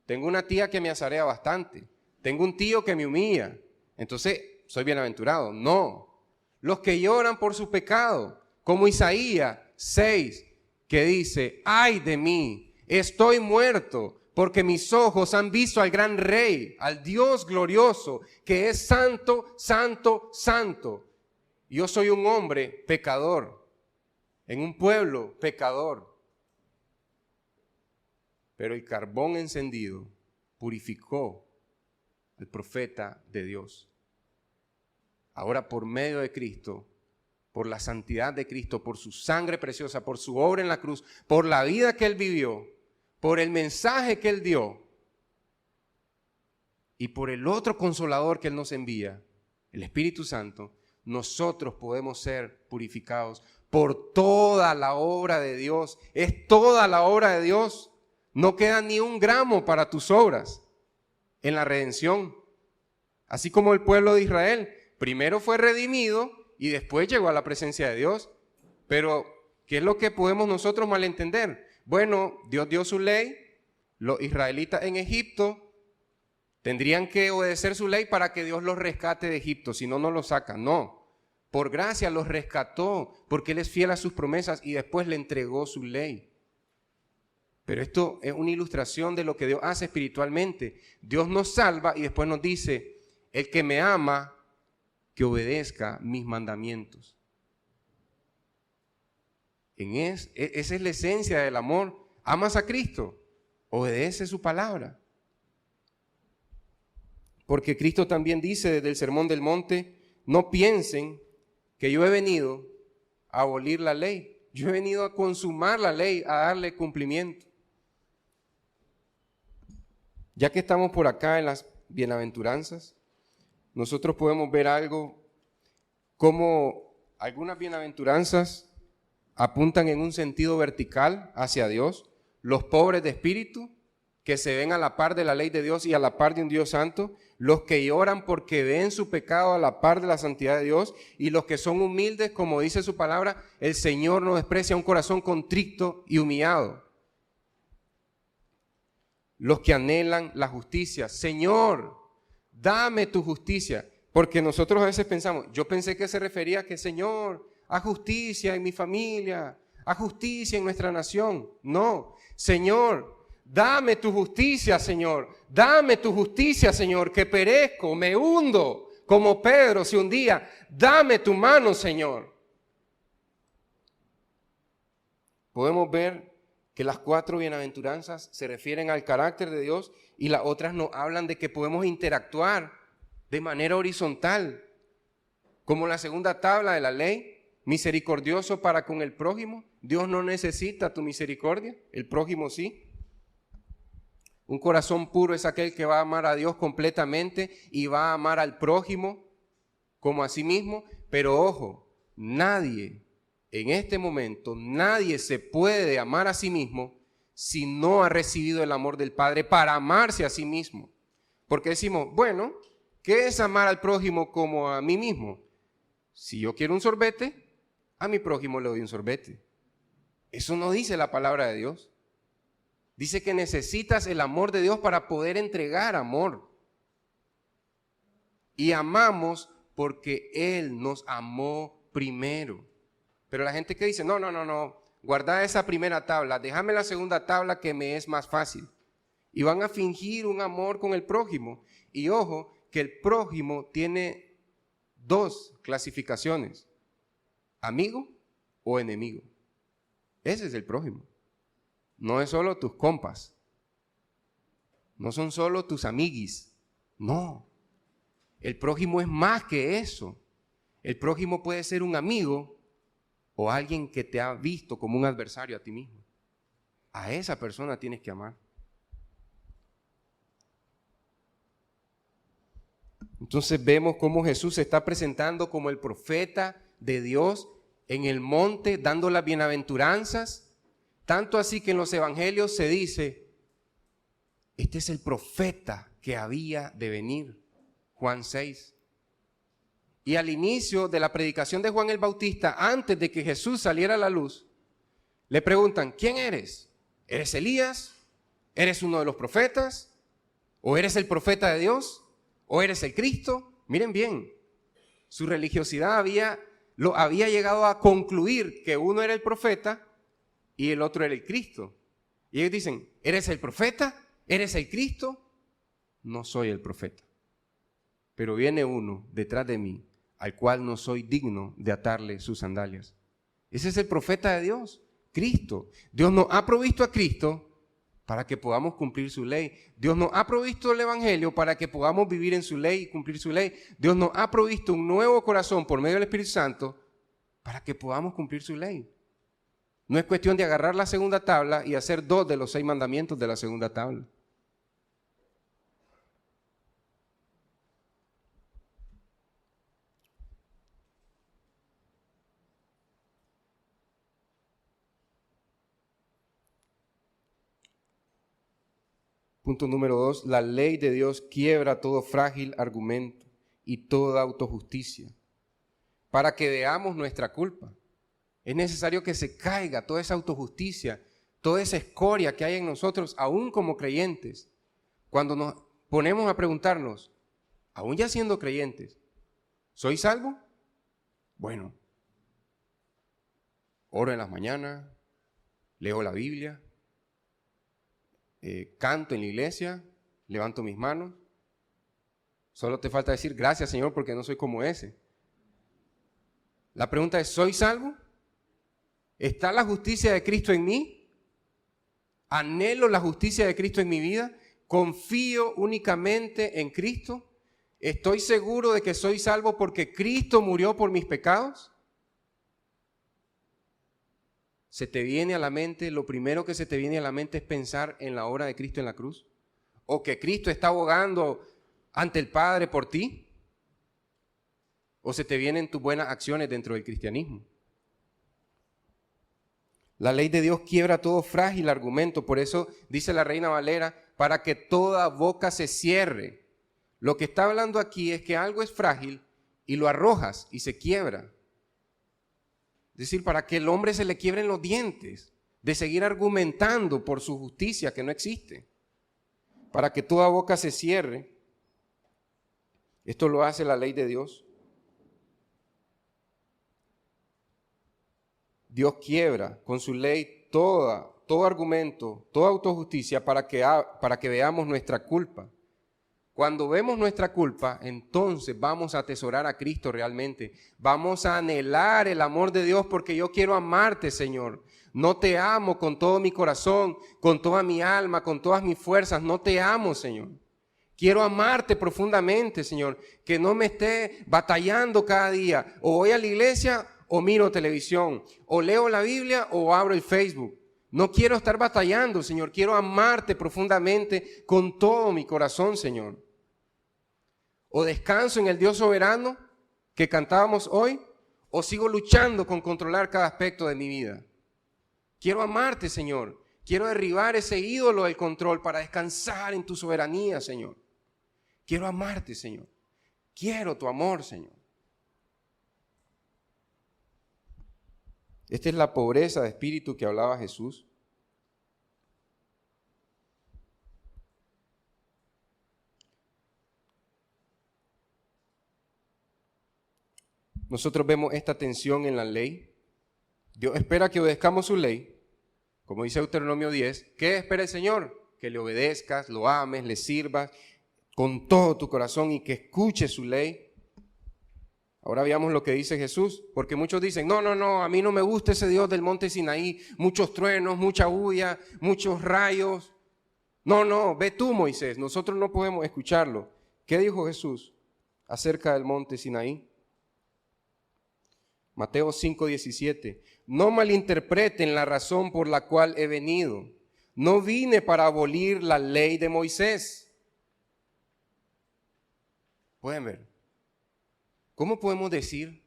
Tengo una tía que me azarea bastante. Tengo un tío que me humilla. Entonces, soy bienaventurado. No. Los que lloran por su pecado, como Isaías 6, que dice, ay de mí, estoy muerto, porque mis ojos han visto al gran Rey, al Dios glorioso, que es santo, santo, santo. Yo soy un hombre pecador, en un pueblo pecador. Pero el carbón encendido purificó al profeta de Dios. Ahora por medio de Cristo, por la santidad de Cristo, por su sangre preciosa, por su obra en la cruz, por la vida que Él vivió, por el mensaje que Él dio y por el otro consolador que Él nos envía, el Espíritu Santo, nosotros podemos ser purificados por toda la obra de Dios. Es toda la obra de Dios. No queda ni un gramo para tus obras en la redención. Así como el pueblo de Israel, primero fue redimido y después llegó a la presencia de Dios. Pero, ¿qué es lo que podemos nosotros malentender? Bueno, Dios dio su ley, los israelitas en Egipto tendrían que obedecer su ley para que Dios los rescate de Egipto, si no, no los saca. No, por gracia los rescató, porque Él es fiel a sus promesas y después le entregó su ley. Pero esto es una ilustración de lo que Dios hace espiritualmente. Dios nos salva y después nos dice, el que me ama, que obedezca mis mandamientos. Esa es la esencia del amor. Amas a Cristo, obedece su palabra. Porque Cristo también dice desde el Sermón del Monte, no piensen que yo he venido a abolir la ley. Yo he venido a consumar la ley, a darle cumplimiento. Ya que estamos por acá en las bienaventuranzas, nosotros podemos ver algo como algunas bienaventuranzas apuntan en un sentido vertical hacia Dios. Los pobres de espíritu, que se ven a la par de la ley de Dios y a la par de un Dios santo. Los que lloran porque ven su pecado a la par de la santidad de Dios. Y los que son humildes, como dice su palabra, el Señor no desprecia un corazón contrito y humillado. Los que anhelan la justicia. Señor, dame tu justicia. Porque nosotros a veces pensamos, yo pensé que se refería a que Señor, haz justicia en mi familia, haz justicia en nuestra nación. No, Señor, dame tu justicia, Señor. Dame tu justicia, Señor, que perezco, me hundo como Pedro se hundía. Dame tu mano, Señor. Podemos ver que las 4 bienaventuranzas se refieren al carácter de Dios y las otras nos hablan de que podemos interactuar de manera horizontal, como la segunda tabla de la ley, misericordioso para con el prójimo. Dios no necesita tu misericordia, el prójimo sí. Un corazón puro es aquel que va a amar a Dios completamente y va a amar al prójimo como a sí mismo. Pero ojo, nadie, en este momento, nadie se puede amar a sí mismo si no ha recibido el amor del Padre para amarse a sí mismo. Porque decimos, bueno, ¿qué es amar al prójimo como a mí mismo? Si yo quiero un sorbete, a mi prójimo le doy un sorbete. Eso no dice la palabra de Dios. Dice que necesitas el amor de Dios para poder entregar amor. Y amamos porque Él nos amó primero. Pero la gente que dice, no, guarda esa primera tabla, déjame la segunda tabla que me es más fácil. Y van a fingir un amor con el prójimo. Y ojo, que el prójimo tiene dos clasificaciones, amigo o enemigo. Ese es el prójimo. No es solo tus compas, no son solo tus amiguis, no. El prójimo es más que eso. El prójimo puede ser un amigo o alguien que te ha visto como un adversario a ti mismo. A esa persona tienes que amar. Entonces vemos cómo Jesús se está presentando como el profeta de Dios en el monte, dando las bienaventuranzas. Tanto así que en los evangelios se dice, este es el profeta que había de venir, Juan 6. Y al inicio de la predicación de Juan el Bautista, antes de que Jesús saliera a la luz, le preguntan, ¿quién eres? ¿Eres Elías? ¿Eres uno de los profetas? ¿O eres el profeta de Dios? ¿O eres el Cristo? Miren bien, su religiosidad había llegado a concluir que uno era el profeta y el otro era el Cristo. Y ellos dicen, ¿eres el profeta? ¿Eres el Cristo? No soy el profeta. Pero viene uno detrás de mí, al cual no soy digno de atarle sus sandalias. Ese es el profeta de Dios, Cristo. Dios nos ha provisto a Cristo para que podamos cumplir su ley. Dios nos ha provisto el evangelio para que podamos vivir en su ley y cumplir su ley. Dios nos ha provisto un nuevo corazón por medio del Espíritu Santo para que podamos cumplir su ley. No es cuestión de agarrar la segunda tabla y hacer 2 de los 6 mandamientos de la segunda tabla. Punto número 2, la ley de Dios quiebra todo frágil argumento y toda autojusticia para que veamos nuestra culpa. Es necesario que se caiga toda esa autojusticia, toda esa escoria que hay en nosotros, aún como creyentes. Cuando nos ponemos a preguntarnos, aún ya siendo creyentes, ¿soy salvo? Bueno, oro en las mañanas, leo la Biblia, canto en la iglesia, levanto mis manos. Solo te falta decir, gracias Señor, porque no soy como ese. La pregunta es, ¿soy salvo? ¿Está la justicia de Cristo en mí? ¿Anhelo la justicia de Cristo en mi vida? ¿Confío únicamente en Cristo? ¿Estoy seguro de que soy salvo porque Cristo murió por mis pecados? ¿Se te viene a la mente, lo primero que se te viene a la mente es pensar en la obra de Cristo en la cruz? ¿O que Cristo está abogando ante el Padre por ti? ¿O se te vienen tus buenas acciones dentro del cristianismo? La ley de Dios quiebra todo frágil argumento, por eso dice la Reina Valera, para que toda boca se cierre. Lo que está hablando aquí es que algo es frágil y lo arrojas y se quiebra. Es decir, para que el hombre se le quiebren los dientes de seguir argumentando por su justicia que no existe. Para que toda boca se cierre. Esto lo hace la ley de Dios. Dios quiebra con su ley todo argumento, toda autojusticia para que veamos nuestra culpa. Cuando vemos nuestra culpa, entonces vamos a atesorar a Cristo realmente. Vamos a anhelar el amor de Dios porque yo quiero amarte, Señor. No te amo con todo mi corazón, con toda mi alma, con todas mis fuerzas. No te amo, Señor. Quiero amarte profundamente, Señor, que no me esté batallando cada día. O voy a la iglesia o miro televisión, o leo la Biblia o abro el Facebook. No quiero estar batallando, Señor. Quiero amarte profundamente con todo mi corazón, Señor. O descanso en el Dios soberano que cantábamos hoy, o sigo luchando con controlar cada aspecto de mi vida. Quiero amarte, Señor. Quiero derribar ese ídolo del control para descansar en tu soberanía, Señor. Quiero amarte, Señor. Quiero tu amor, Señor. Esta es la pobreza de espíritu que hablaba Jesús. Nosotros vemos esta tensión en la ley. Dios espera que obedezcamos su ley, como dice Deuteronomio 10. ¿Qué espera el Señor? Que le obedezcas, lo ames, le sirvas con todo tu corazón y que escuches su ley. Ahora veamos lo que dice Jesús, porque muchos dicen, no, a mí no me gusta ese Dios del monte Sinaí, muchos truenos, mucha bulla, muchos rayos. No, ve tú, Moisés, nosotros no podemos escucharlo. ¿Qué dijo Jesús acerca del monte Sinaí? Mateo 5:17. No malinterpreten la razón por la cual he venido. No vine para abolir la ley de Moisés. Pueden ver. ¿Cómo podemos decir?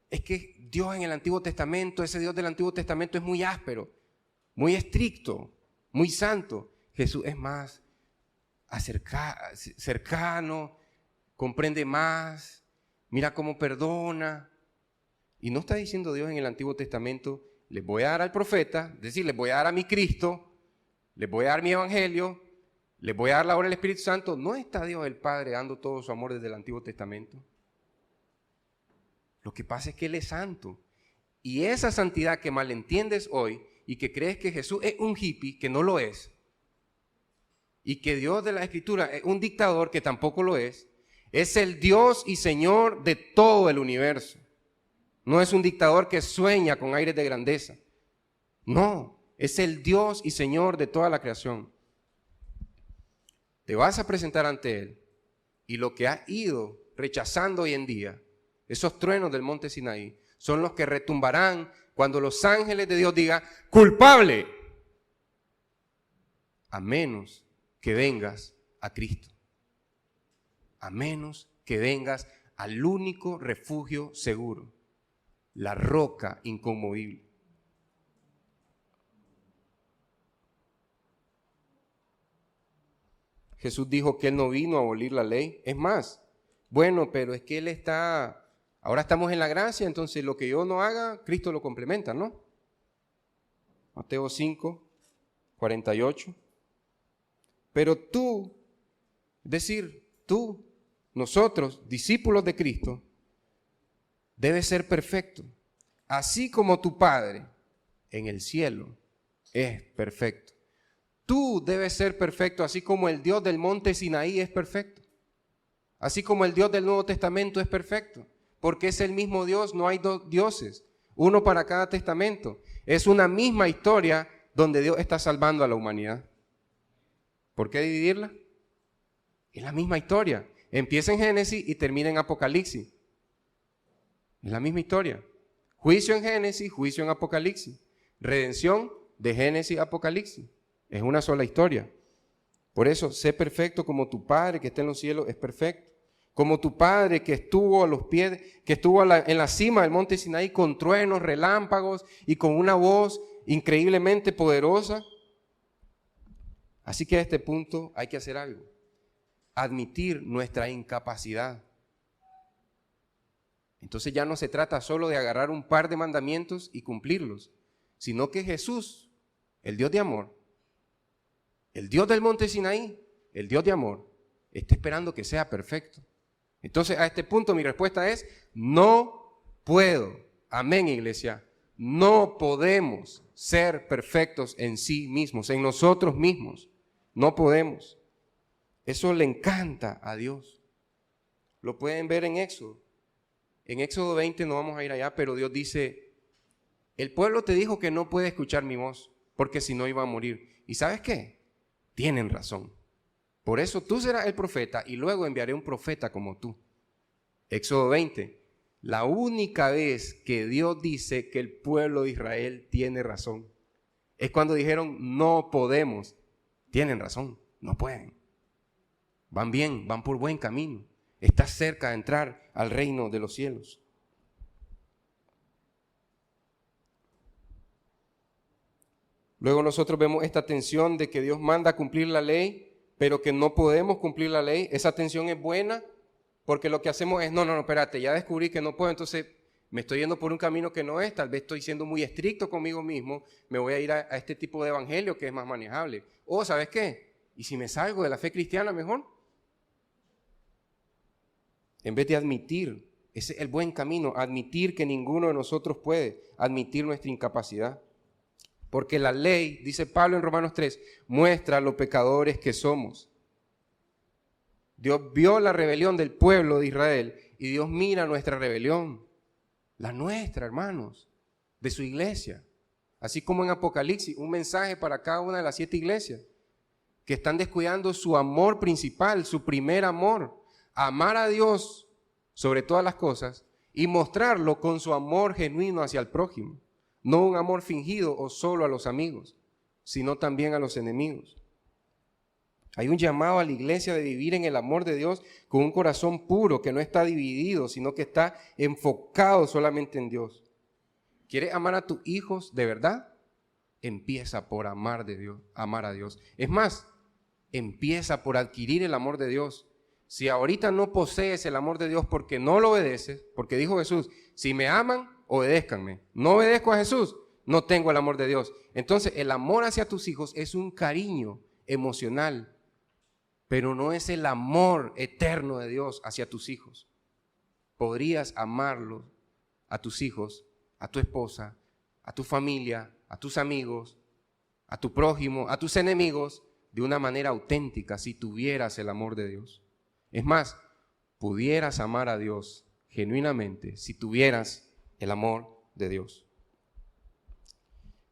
Es que Dios en el Antiguo Testamento, ese Dios del Antiguo Testamento es muy áspero, muy estricto, muy santo. Jesús es más cercano, comprende más, mira cómo perdona. Y no está diciendo Dios en el Antiguo Testamento, les voy a dar al profeta, es decir, les voy a dar a mi Cristo, les voy a dar mi evangelio, les voy a dar la obra del Espíritu Santo. ¿No está Dios el Padre dando todo su amor desde el Antiguo Testamento? Lo que pasa es que Él es santo. Y esa santidad que malentiendes hoy y que crees que Jesús es un hippie, que no lo es, y que Dios de la Escritura es un dictador, que tampoco lo es el Dios y Señor de todo el universo. No es un dictador que sueña con aires de grandeza. No, es el Dios y Señor de toda la creación. Te vas a presentar ante Él y lo que has ido rechazando hoy en día, esos truenos del monte Sinaí, son los que retumbarán cuando los ángeles de Dios digan, culpable, a menos que vengas a Cristo, a menos que vengas al único refugio seguro, la roca inconmovible. Jesús dijo que Él no vino a abolir la ley. Es más, bueno, pero es que Él está, ahora estamos en la gracia, entonces lo que yo no haga, Cristo lo complementa, ¿no? Mateo 5:48. Pero tú, es decir, tú, nosotros, discípulos de Cristo, debes ser perfecto, así como tu Padre en el cielo es perfecto. Tú debes ser perfecto, así como el Dios del monte Sinaí es perfecto. Así como el Dios del Nuevo Testamento es perfecto. Porque es el mismo Dios, no hay dos dioses, uno para cada testamento. Es una misma historia donde Dios está salvando a la humanidad. ¿Por qué dividirla? Es la misma historia. Empieza en Génesis y termina en Apocalipsis. Es la misma historia. Juicio en Génesis, juicio en Apocalipsis. Redención de Génesis a Apocalipsis. Es una sola historia. Por eso, sé perfecto como tu Padre que está en los cielos es perfecto. Como tu Padre que estuvo a los pies, que estuvo en la cima del monte Sinaí con truenos, relámpagos y con una voz increíblemente poderosa. Así que a este punto hay que hacer algo. Admitir nuestra incapacidad. Entonces ya no se trata solo de agarrar un par de mandamientos y cumplirlos, sino que Jesús, el Dios de amor, el Dios del monte Sinaí, el Dios de amor, está esperando que sea perfecto. Entonces a este punto mi respuesta es, no puedo. Amén, iglesia. No podemos ser perfectos en sí mismos, en nosotros mismos. No podemos. Eso le encanta a Dios. Lo pueden ver en Éxodo. En Éxodo 20 no vamos a ir allá, pero Dios dice, el pueblo te dijo que no puede escuchar mi voz, porque si no iba a morir. ¿Y sabes qué? Tienen razón. Por eso tú serás el profeta y luego enviaré un profeta como tú. Éxodo 20. La única vez que Dios dice que el pueblo de Israel tiene razón es cuando dijeron no podemos. Tienen razón, no pueden. Van bien, van por buen camino. Estás cerca de entrar al reino de los cielos. Luego nosotros vemos esta tensión de que Dios manda a cumplir la ley, pero que no podemos cumplir la ley. Esa tensión es buena porque lo que hacemos es, no, espérate, ya descubrí que no puedo, entonces me estoy yendo por un camino que no es, tal vez estoy siendo muy estricto conmigo mismo, me voy a ir a este tipo de evangelio que es más manejable. O, ¿sabes qué? ¿Y si me salgo de la fe cristiana mejor? En vez de admitir, ese es el buen camino, admitir que ninguno de nosotros puede, admitir nuestra incapacidad. Porque la ley, dice Pablo en Romanos 3, muestra lo pecadores que somos. Dios vio la rebelión del pueblo de Israel y Dios mira nuestra rebelión, la nuestra, hermanos, de su iglesia. Así como en Apocalipsis, un mensaje para cada una de las 7 iglesias que están descuidando su amor principal, su primer amor, amar a Dios sobre todas las cosas y mostrarlo con su amor genuino hacia el prójimo. No un amor fingido o solo a los amigos, sino también a los enemigos. Hay un llamado a la iglesia de vivir en el amor de Dios con un corazón puro, que no está dividido, sino que está enfocado solamente en Dios. ¿Quieres amar a tus hijos de verdad? Empieza por amar a Dios. Es más, empieza por adquirir el amor de Dios. Si ahorita no posees el amor de Dios porque no lo obedeces, porque dijo Jesús, si me aman, obedézcanme. No obedezco a Jesús, no tengo el amor de Dios. Entonces, el amor hacia tus hijos es un cariño emocional, pero no es el amor eterno de Dios hacia tus hijos. Podrías amarlos a tus hijos, a tu esposa, a tu familia, a tus amigos, a tu prójimo, a tus enemigos, de una manera auténtica si tuvieras el amor de Dios. Es más, pudieras amar a Dios genuinamente si tuvieras el amor de Dios.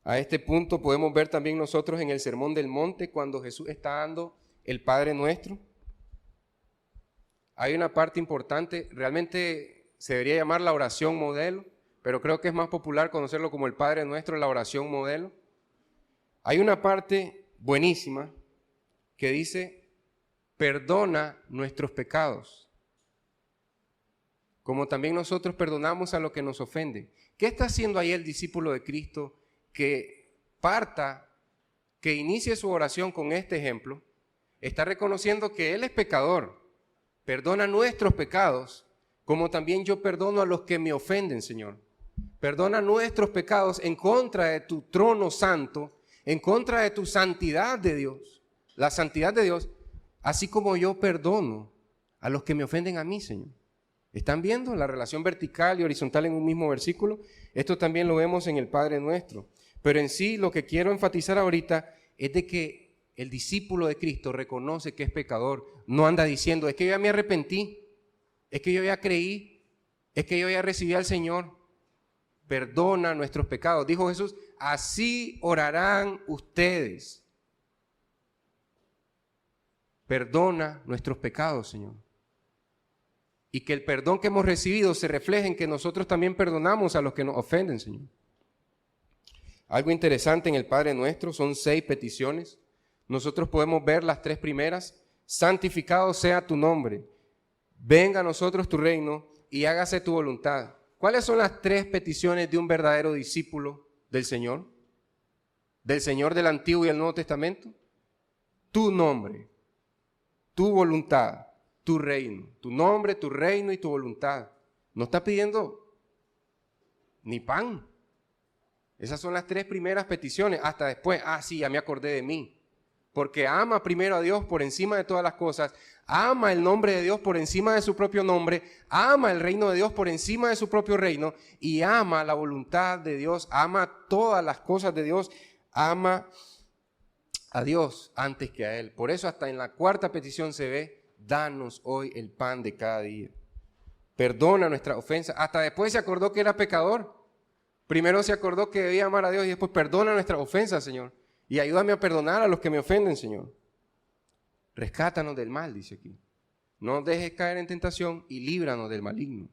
A este punto podemos ver también nosotros en el Sermón del Monte, cuando Jesús está dando el Padre Nuestro. Hay una parte importante, realmente se debería llamar la oración modelo, pero creo que es más popular conocerlo como el Padre Nuestro, la oración modelo. Hay una parte buenísima que dice, perdona nuestros pecados, como también nosotros perdonamos a los que nos ofenden. ¿Qué está haciendo ahí el discípulo de Cristo que que inicie su oración con este ejemplo? Está reconociendo que Él es pecador, perdona nuestros pecados, como también yo perdono a los que me ofenden, Señor. Perdona nuestros pecados en contra de tu trono santo, en contra de tu santidad de Dios, la santidad de Dios, así como yo perdono a los que me ofenden a mí, Señor. ¿Están viendo la relación vertical y horizontal en un mismo versículo? Esto también lo vemos en el Padre Nuestro. Pero en sí lo que quiero enfatizar ahorita es de que el discípulo de Cristo reconoce que es pecador. No anda diciendo, es que yo ya me arrepentí, es que yo ya creí, es que yo ya recibí al Señor. Perdona nuestros pecados. Dijo Jesús, así orarán ustedes. Perdona nuestros pecados, Señor. Y que el perdón que hemos recibido se refleje en que nosotros también perdonamos a los que nos ofenden, Señor. Algo interesante en el Padre Nuestro, son 6 peticiones. Nosotros podemos ver las 3 primeras. Santificado sea tu nombre, venga a nosotros tu reino y hágase tu voluntad. ¿Cuáles son las 3 peticiones de un verdadero discípulo del Señor? Del Señor del Antiguo y el Nuevo Testamento. Tu nombre, tu voluntad, tu reino. Tu nombre, tu reino y tu voluntad. No está pidiendo ni pan. Esas son las 3 primeras peticiones. Hasta después, sí, ya me acordé de mí. Porque ama primero a Dios por encima de todas las cosas. Ama el nombre de Dios por encima de su propio nombre. Ama el reino de Dios por encima de su propio reino. Y ama la voluntad de Dios. Ama todas las cosas de Dios. Ama a Dios antes que a Él. Por eso hasta en la 4ª petición se ve, danos hoy el pan de cada día. Perdona nuestra ofensa. Hasta después se acordó que era pecador. Primero se acordó que debía amar a Dios y después perdona nuestras ofensas, Señor. Y ayúdame a perdonar a los que me ofenden, Señor. Rescátanos del mal, dice aquí. No nos dejes caer en tentación y líbranos del maligno.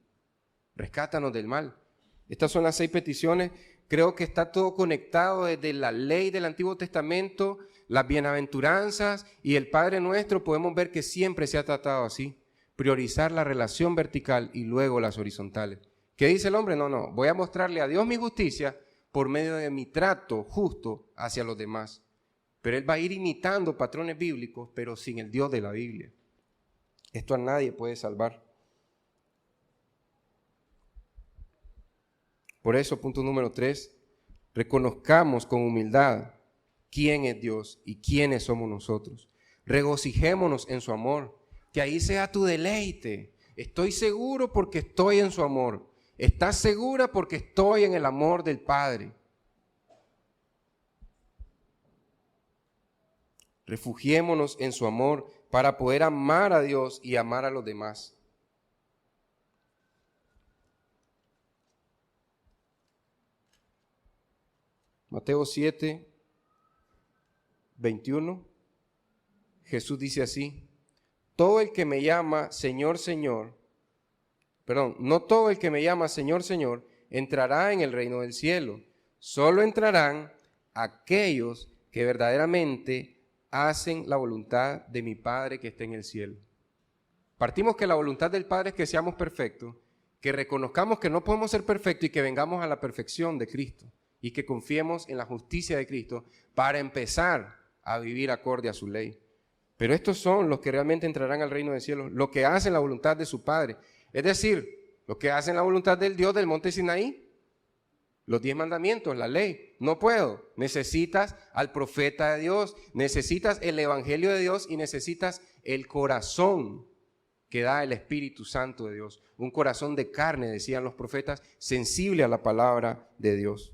Rescátanos del mal. Estas son las 6 peticiones. Creo que está todo conectado desde la ley del Antiguo Testamento, las bienaventuranzas y el Padre Nuestro. Podemos ver que siempre se ha tratado así. Priorizar la relación vertical y luego las horizontales. ¿Qué dice el hombre? No, voy a mostrarle a Dios mi justicia por medio de mi trato justo hacia los demás. Pero él va a ir imitando patrones bíblicos, pero sin el Dios de la Biblia. Esto a nadie puede salvar. Por eso, punto número 3, reconozcamos con humildad quién es Dios y quiénes somos nosotros. Regocijémonos en su amor, que ahí sea tu deleite. Estoy seguro porque estoy en su amor. ¿Estás segura? Porque estoy en el amor del Padre. Refugiémonos en su amor para poder amar a Dios y amar a los demás. Mateo 7, 21, Jesús dice así: todo el que me llama Señor, Señor, no todo el que me llama Señor, Señor, entrará en el reino del cielo. Solo entrarán aquellos que verdaderamente hacen la voluntad de mi Padre que está en el cielo. Partimos que la voluntad del Padre es que seamos perfectos, que reconozcamos que no podemos ser perfectos y que vengamos a la perfección de Cristo y que confiemos en la justicia de Cristo para empezar a vivir acorde a su ley. Pero estos son los que realmente entrarán al reino del cielo, los que hacen la voluntad de su Padre. Es decir, los que hacen la voluntad del Dios del monte Sinaí. Los 10 mandamientos, la ley. No puedo. Necesitas al profeta de Dios, necesitas el evangelio de Dios y necesitas el corazón que da el Espíritu Santo de Dios. Un corazón de carne, decían los profetas, sensible a la palabra de Dios.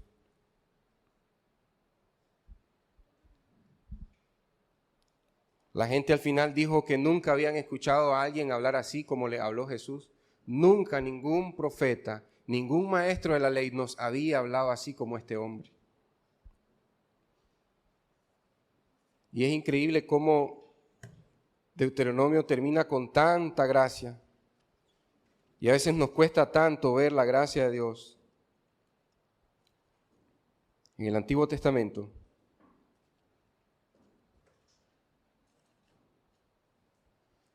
La gente al final dijo que nunca habían escuchado a alguien hablar así como le habló Jesús. Nunca ningún profeta, ningún maestro de la ley nos había hablado así como este hombre. Y es increíble cómo Deuteronomio termina con tanta gracia. Y a veces nos cuesta tanto ver la gracia de Dios. En el Antiguo Testamento,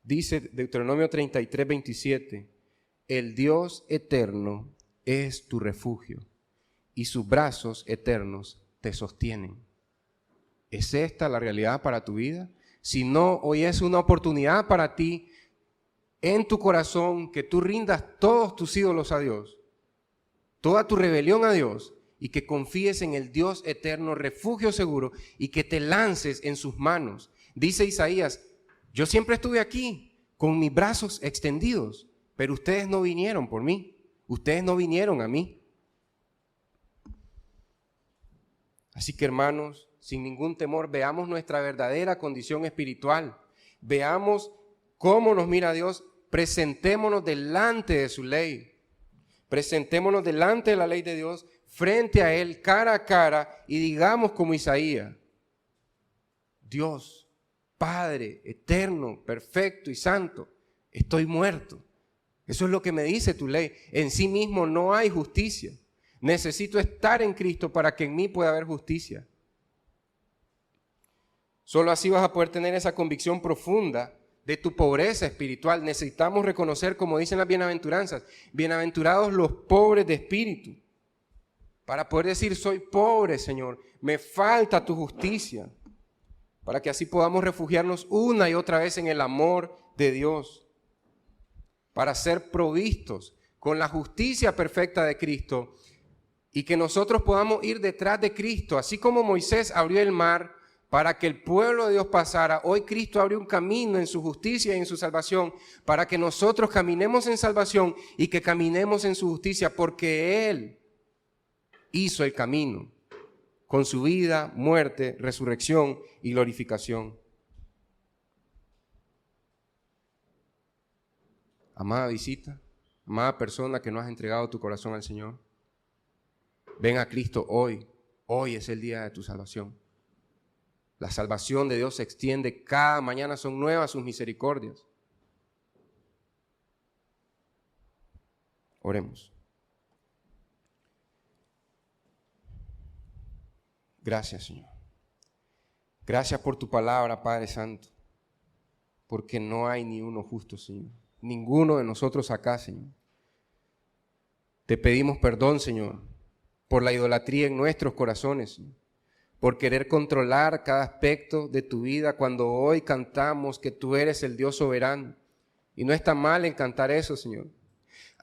dice Deuteronomio 33, 27, el Dios eterno es tu refugio y sus brazos eternos te sostienen. ¿Es esta la realidad para tu vida? Si no, hoy es una oportunidad para ti en tu corazón que tú rindas todos tus ídolos a Dios, toda tu rebelión a Dios y que confíes en el Dios eterno, refugio seguro y que te lances en sus manos. Dice Isaías, yo siempre estuve aquí con mis brazos extendidos, pero ustedes no vinieron por mí, ustedes no vinieron a mí. Así que hermanos, sin ningún temor, veamos nuestra verdadera condición espiritual, veamos cómo nos mira Dios, presentémonos delante de su ley, presentémonos delante de la ley de Dios, frente a Él, cara a cara, y digamos como Isaías, Dios, Padre, eterno, perfecto y santo, estoy muerto. Eso es lo que me dice tu ley. En sí mismo no hay justicia. Necesito estar en Cristo para que en mí pueda haber justicia. Solo así vas a poder tener esa convicción profunda de tu pobreza espiritual. Necesitamos reconocer, como dicen las bienaventuranzas, bienaventurados los pobres de espíritu, para poder decir, soy pobre, Señor, me falta tu justicia, para que así podamos refugiarnos una y otra vez en el amor de Dios, para ser provistos con la justicia perfecta de Cristo y que nosotros podamos ir detrás de Cristo, así como Moisés abrió el mar para que el pueblo de Dios pasara. Hoy Cristo abrió un camino en su justicia y en su salvación para que nosotros caminemos en salvación y que caminemos en su justicia, porque Él hizo el camino con su vida, muerte, resurrección y glorificación. Amada visita, amada persona que no has entregado tu corazón al Señor, ven a Cristo hoy. Hoy es el día de tu salvación. La salvación de Dios se extiende, cada mañana son nuevas sus misericordias. Oremos. Gracias, Señor. Gracias por tu palabra, Padre Santo, porque no hay ni uno justo, Señor. Ninguno de nosotros acá, Señor. Te pedimos perdón, Señor, por la idolatría en nuestros corazones, Señor, por querer controlar cada aspecto de tu vida cuando hoy cantamos que tú eres el Dios soberano. Y no está mal en cantar eso, Señor.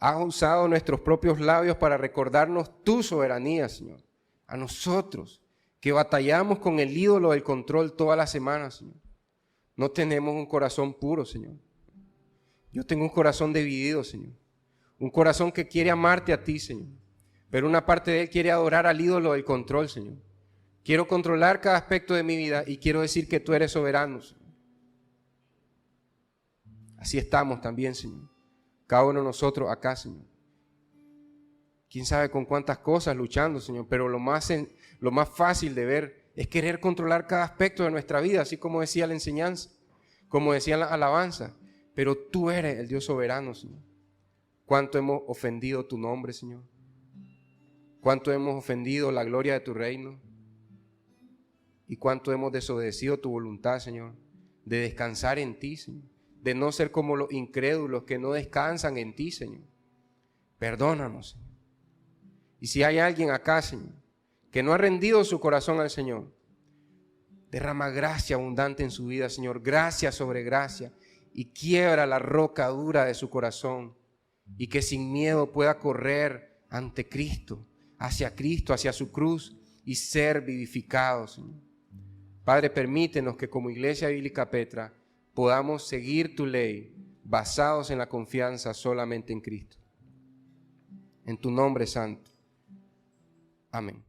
Has usado nuestros propios labios para recordarnos tu soberanía, Señor. A nosotros, que batallamos con el ídolo del control toda la semana, Señor. No tenemos un corazón puro, Señor. Yo tengo un corazón dividido, Señor. Un corazón que quiere amarte a ti, Señor. Pero una parte de él quiere adorar al ídolo del control, Señor. Quiero controlar cada aspecto de mi vida y quiero decir que tú eres soberano, Señor. Así estamos también, Señor. Cada uno de nosotros acá, Señor. Quién sabe con cuántas cosas luchando, Señor, pero lo más fácil de ver es querer controlar cada aspecto de nuestra vida, así como decía la enseñanza, como decía la alabanza. Pero tú eres el Dios soberano, Señor. ¿Cuánto hemos ofendido tu nombre, Señor? ¿Cuánto hemos ofendido la gloria de tu reino? ¿Y cuánto hemos desobedecido tu voluntad, Señor? De descansar en ti, Señor. De no ser como los incrédulos que no descansan en ti, Señor. Perdónanos, Señor. Y si hay alguien acá, Señor, que no ha rendido su corazón al Señor, derrama gracia abundante en su vida, Señor. Gracia sobre gracia. Y quiebra la roca dura de su corazón. Y que sin miedo pueda correr ante Cristo, hacia su cruz y ser vivificado, Señor. Padre, permítenos que como Iglesia Bíblica Petra podamos seguir tu ley basados en la confianza solamente en Cristo. En tu nombre santo. Amén.